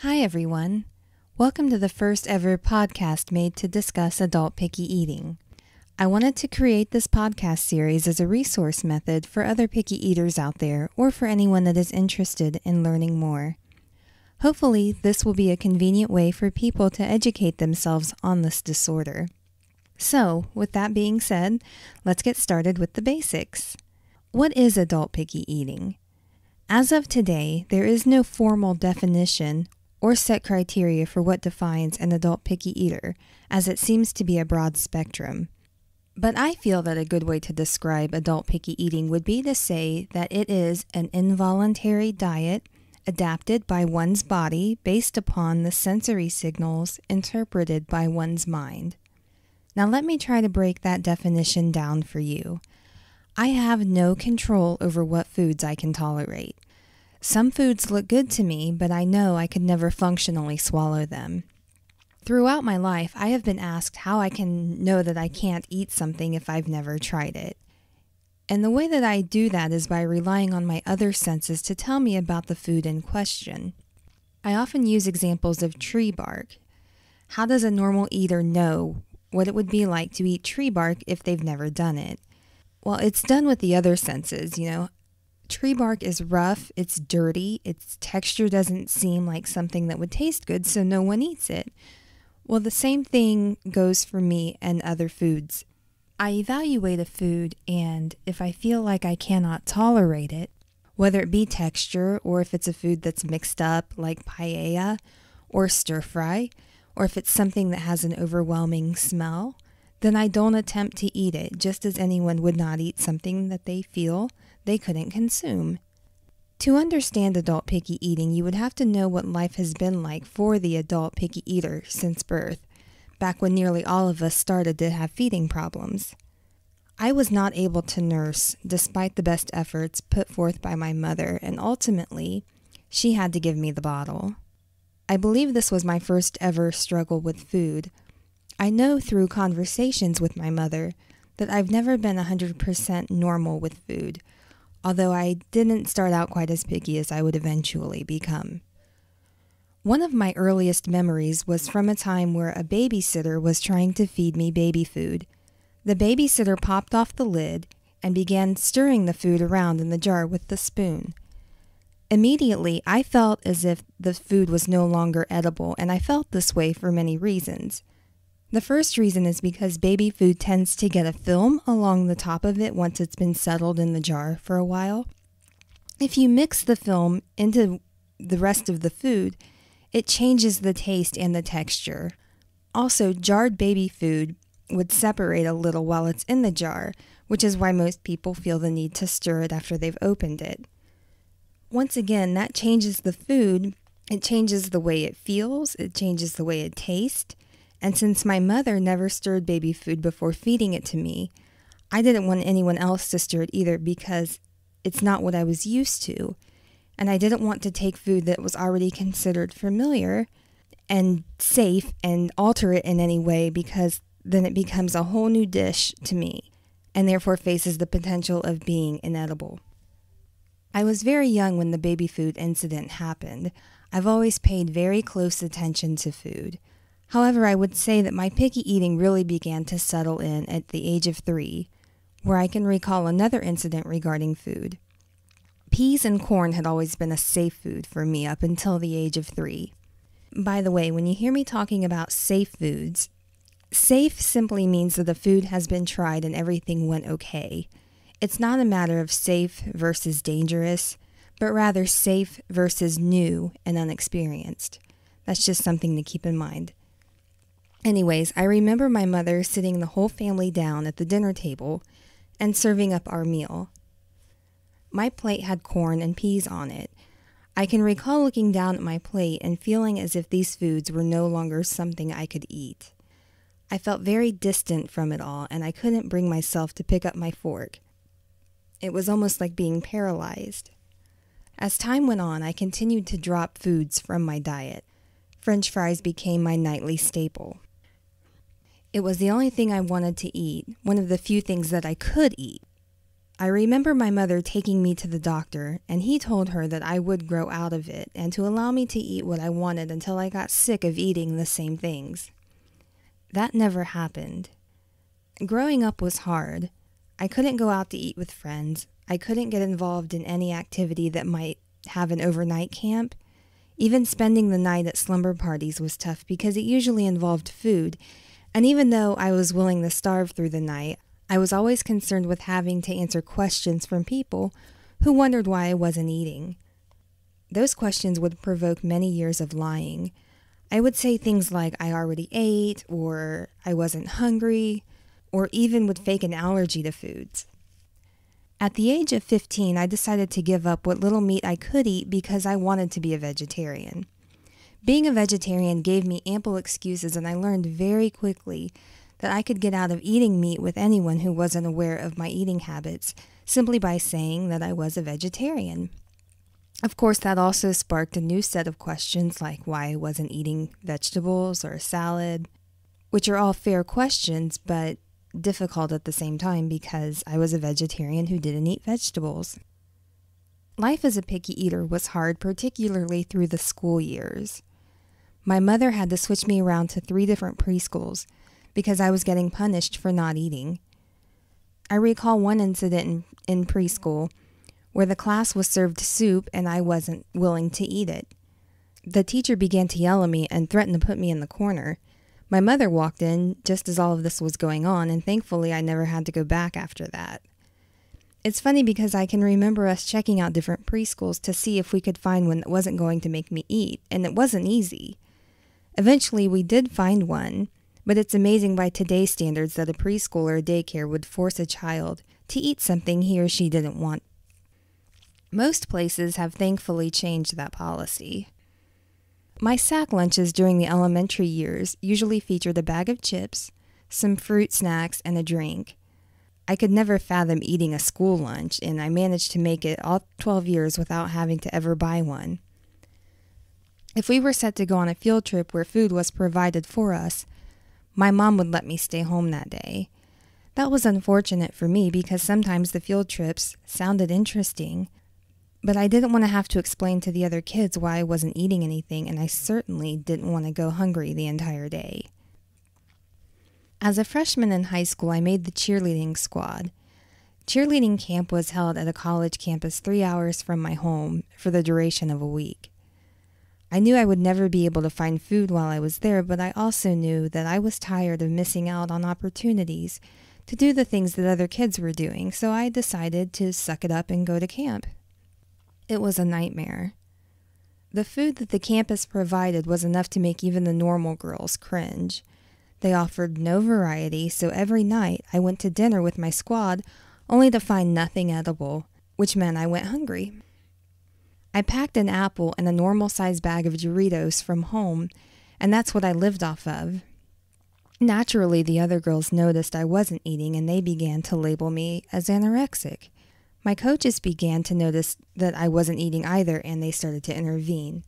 Hi, everyone. Welcome to the first ever podcast made to discuss adult picky eating. I wanted to create this podcast series as a resource method for other picky eaters out there or for anyone that is interested in learning more. Hopefully, this will be a convenient way for people to educate themselves on this disorder. So, with that being said, let's get started with the basics. What is adult picky eating? As of today, there is no formal definition or set criteria for what defines an adult picky eater, as it seems to be a broad spectrum. But I feel that a good way to describe adult picky eating would be to say that it is an involuntary diet adapted by one's body based upon the sensory signals interpreted by one's mind. Now let me try to break that definition down for you. I have no control over what foods I can tolerate. Some foods look good to me, but I know I could never functionally swallow them. Throughout my life, I have been asked how I can know that I can't eat something if I've never tried it. And the way that I do that is by relying on my other senses to tell me about the food in question. I often use examples of tree bark. How does a normal eater know what it would be like to eat tree bark if they've never done it? Well, it's done with the other senses, Tree bark is rough, it's dirty, its texture doesn't seem like something that would taste good, so no one eats it. Well, the same thing goes for me and other foods. I evaluate a food, and if I feel like I cannot tolerate it, whether it be texture or if it's a food that's mixed up like paella or stir fry, or if it's something that has an overwhelming smell, then I don't attempt to eat it, just as anyone would not eat something that they feel they couldn't consume. To understand adult picky eating, you would have to know what life has been like for the adult picky eater since birth, back when nearly all of us started to have feeding problems. I was not able to nurse despite the best efforts put forth by my mother, and ultimately, she had to give me the bottle. I believe this was my first ever struggle with food. I know through conversations with my mother that I've never been 100% normal with food, although I didn't start out quite as picky as I would eventually become. One of my earliest memories was from a time where a babysitter was trying to feed me baby food. The babysitter popped off the lid and began stirring the food around in the jar with the spoon. Immediately, I felt as if the food was no longer edible, and I felt this way for many reasons. The first reason is because baby food tends to get a film along the top of it once it's been settled in the jar for a while. If you mix the film into the rest of the food, it changes the taste and the texture. Also, jarred baby food would separate a little while it's in the jar, which is why most people feel the need to stir it after they've opened it. Once again, that changes the food. It changes the way it feels. It changes the way it tastes. And since my mother never stirred baby food before feeding it to me, I didn't want anyone else to stir it either because it's not what I was used to. And I didn't want to take food that was already considered familiar and safe and alter it in any way, because then it becomes a whole new dish to me and therefore faces the potential of being inedible. I was very young when the baby food incident happened. I've always paid very close attention to food. However, I would say that my picky eating really began to settle in at the age of 3, where I can recall another incident regarding food. Peas and corn had always been a safe food for me up until the age of 3. By the way, when you hear me talking about safe foods, safe simply means that the food has been tried and everything went okay. It's not a matter of safe versus dangerous, but rather safe versus new and unexperienced. That's just something to keep in mind. Anyways, I remember my mother sitting the whole family down at the dinner table and serving up our meal. My plate had corn and peas on it. I can recall looking down at my plate and feeling as if these foods were no longer something I could eat. I felt very distant from it all, and I couldn't bring myself to pick up my fork. It was almost like being paralyzed. As time went on, I continued to drop foods from my diet. French fries became my nightly staple. It was the only thing I wanted to eat, one of the few things that I could eat. I remember my mother taking me to the doctor, and he told her that I would grow out of it and to allow me to eat what I wanted until I got sick of eating the same things. That never happened. Growing up was hard. I couldn't go out to eat with friends. I couldn't get involved in any activity that might have an overnight camp. Even spending the night at slumber parties was tough because it usually involved food, and even though I was willing to starve through the night, I was always concerned with having to answer questions from people who wondered why I wasn't eating. Those questions would provoke many years of lying. I would say things like I already ate, or I wasn't hungry, or even would fake an allergy to foods. At the age of 15, I decided to give up what little meat I could eat because I wanted to be a vegetarian. Being a vegetarian gave me ample excuses, and I learned very quickly that I could get out of eating meat with anyone who wasn't aware of my eating habits simply by saying that I was a vegetarian. Of course, that also sparked a new set of questions like why I wasn't eating vegetables or salad, which are all fair questions, but difficult at the same time because I was a vegetarian who didn't eat vegetables. Life as a picky eater was hard, particularly through the school years. My mother had to switch me around to 3 different preschools because I was getting punished for not eating. I recall one incident in preschool where the class was served soup and I wasn't willing to eat it. The teacher began to yell at me and threatened to put me in the corner. My mother walked in just as all of this was going on, and thankfully I never had to go back after that. It's funny because I can remember us checking out different preschools to see if we could find one that wasn't going to make me eat, and it wasn't easy. Eventually we did find one, but it's amazing by today's standards that a preschool or a daycare would force a child to eat something he or she didn't want. Most places have thankfully changed that policy. My sack lunches during the elementary years usually featured a bag of chips, some fruit snacks, and a drink. I could never fathom eating a school lunch, and I managed to make it all 12 years without having to ever buy one. If we were set to go on a field trip where food was provided for us, my mom would let me stay home that day. That was unfortunate for me because sometimes the field trips sounded interesting, but I didn't want to have to explain to the other kids why I wasn't eating anything, and I certainly didn't want to go hungry the entire day. As a freshman in high school, I made the cheerleading squad. Cheerleading camp was held at a college campus 3 hours from my home for the duration of a week. I knew I would never be able to find food while I was there, but I also knew that I was tired of missing out on opportunities to do the things that other kids were doing, so I decided to suck it up and go to camp. It was a nightmare. The food that the campus provided was enough to make even the normal girls cringe. They offered no variety, so every night I went to dinner with my squad only to find nothing edible, which meant I went hungry. I packed an apple and a normal-sized bag of Doritos from home, and that's what I lived off of. Naturally, the other girls noticed I wasn't eating, and they began to label me as anorexic. My coaches began to notice that I wasn't eating either, and they started to intervene.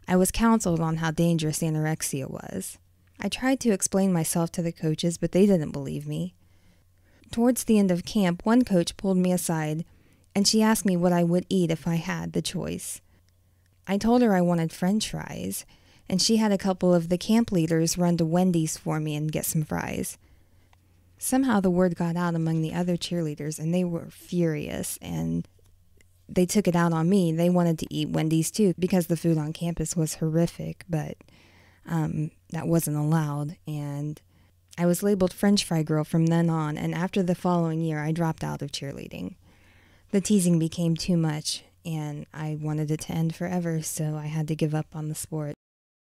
I was counseled on how dangerous anorexia was. I tried to explain myself to the coaches, but they didn't believe me. Towards the end of camp, one coach pulled me aside, and she asked me what I would eat if I had the choice. I told her I wanted French fries, and she had a couple of the camp leaders run to Wendy's for me and get some fries. Somehow the word got out among the other cheerleaders, and they were furious, and they took it out on me. They wanted to eat Wendy's too because the food on campus was horrific, but that wasn't allowed, and I was labeled French fry girl from then on, and after the following year I dropped out of cheerleading. The teasing became too much, and I wanted it to end forever, so I had to give up on the sport.